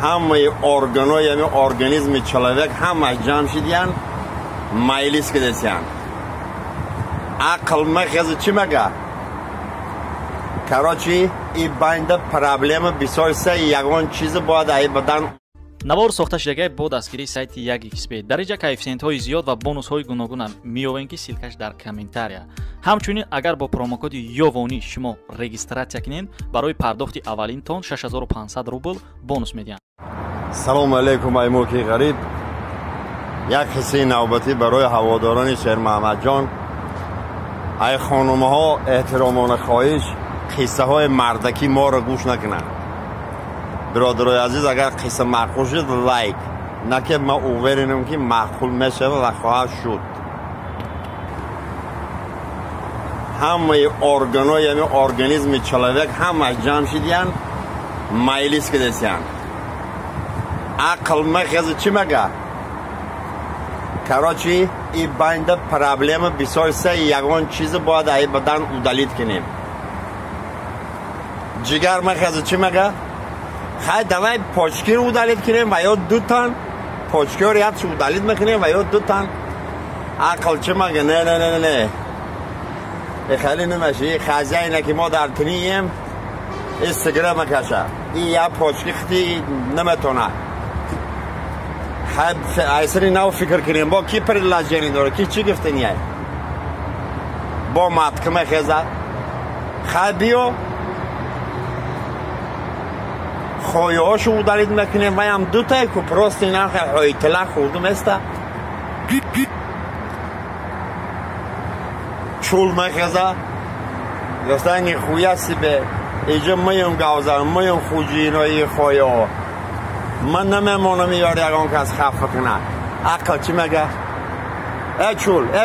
همه ارگانای یعنی ارگانیسم چلاوک همه جمع شدیان مایلیس که دستیان عقل مخز چی مگه کراچی ای باینده پرابلم بسیار سه یگان چیز باید ای بدن навор сохта шудагии бо дастгирии сайти Yagxp дар инҷа коэффициентҳои зиёд ва бонусҳои гуногуна меёбем ки силкаш дар комментария. ҳамчунин агар бо промокоди ёвонӣ шумо регистратсия кунед барои пардохти аввалинтон 6500 рубл бонус медиҳанд. салому алайкум аймоки ғариб. як ҳисси навбатӣ барои ҳаводорони Шер Маҳмадҷон. ай хонумаҳо эҳтиромона хоҳиш қиссаҳои мардакӣ моро гӯш накунанд. برادرای عزیز اگر قصه معقول شد لایک نکه ما اوورینم که معقول میشه و خواهد شد. همه ارگانای یعنی ارگانیسم چلاوک همه جمع شدیان مایلیس که دستیان عقل مخز چی مگه کراچی ای باینده پرابلم بسیار سه یگان چیز باید ای بدن اودالیت کنیم جگر مخز چی مگه خواهد دوای پاچکی رو اودالیت کنیم و یا دو تن پاچکی رو یاد شو اودالیت میکنیم و یا دو تن عقل چه مگه نه نه نه نه خیلی نمیشه خزه اینه که ما در تنیم استگرام مکشه این یا پاچکی خطی نمیتونه خواهد ایسری نو فکر کنیم با کی پر لجنی داره کی چی گفته نیه با مدکمه خیزه خواهد بیو خواهی هاشو اودالیت میکنیم و هم دو تای که پروست اینا خواهی تلا خوردم استا چول میخزه گفتن خوی هستی به ایجا میم گوزن میم خوجی اینایی خواهی ها من نمیمونم یاری اگان کس خفه کنه عقل چی مگه ای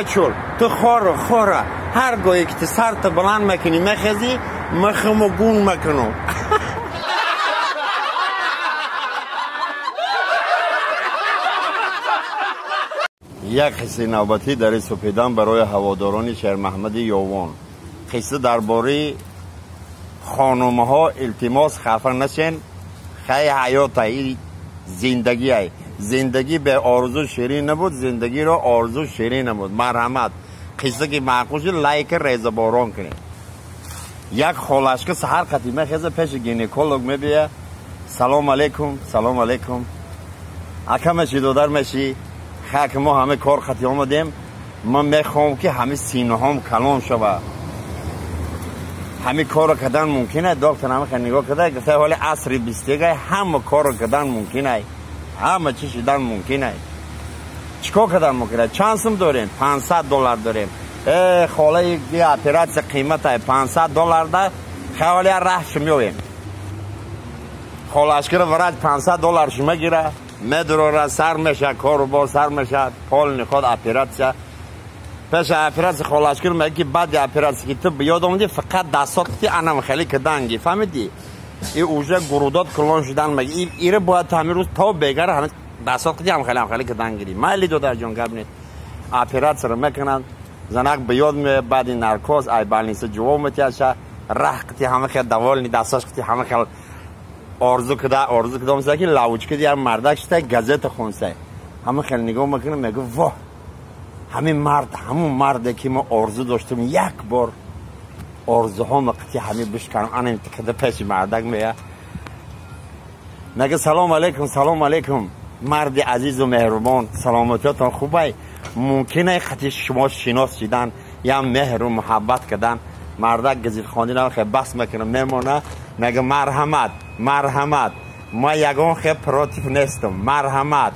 چول تو خوره هر گوی که سرت بلند میکنی میخزی مخمو گون میکنم یک قصه نوبتی در سپیدان برای هواداران شهر محمد یوان. قصه درباره خانم‌ها التماس خفه نشین خیلی حیات ای زندگی ای زندگی به آرزو شیرین نبود زندگی را آرزو شیرین نبود مرحمت قصه که معقول شد لایک ریزه باران کنید یک خالشکه سحر قدیمه خیزه پیش گینکولوگ میبیه سلام علیکم اکا مشی دودر مشی خاک ما همه کار خطی آمدیم من میخوام که همه سینه هم کلان شود همه کار کردن ممکنه دکتر همه خیلی نگاه کرده گفته حالی عصر 21 همه کار کردن ممکنه همه چی شدن ممکنه چیکار کردن ممکنه چند سوم داریم $500 داریم خاله یه اپراتس قیمت $500 ده خیلی راه شمیویم خالش کرده ورد $500 شما گیره مدرو سر میشه کارو با سر میشه پال نخواد اپراتسیا پیش اپراتس خلاص کنم میگه بعد اپراتس که تو بیاد اومدی فقط دستات که انم خیلی کدانگی فهمیدی این اوجه گرودات کلان شدن میگه ایره باید تعمیر روز تا بگره همه دستات که هم خیلی کدانگی مالی دو در جون کابینت اپراتس رو میکنن زنک بیاد می بعد نارکوز ای بالینس جواب میتیاشه رختی همه خیلی دوال نی دستاش خیلی همه خیلی آرزو کده مثلا که لاوچ کدی هم مردک شده گازت خونسه همه خیلی نگاه میکنه میگه واه همون مرده که ما آرزو داشتم یک بار آرزوها مقتی همه بشکنم انا کده پیش مردک میگه نگه سلام علیکم مرد عزیز و مهربان سلامتیاتان خوبه ممکنه خطی شما شناس شدن یا مهر و محبت کردن مردک گزید خواندن خیلی بس میکنه میمونه نگه مرحمت ما یگان خیلی پراتیف نیستم مرحمت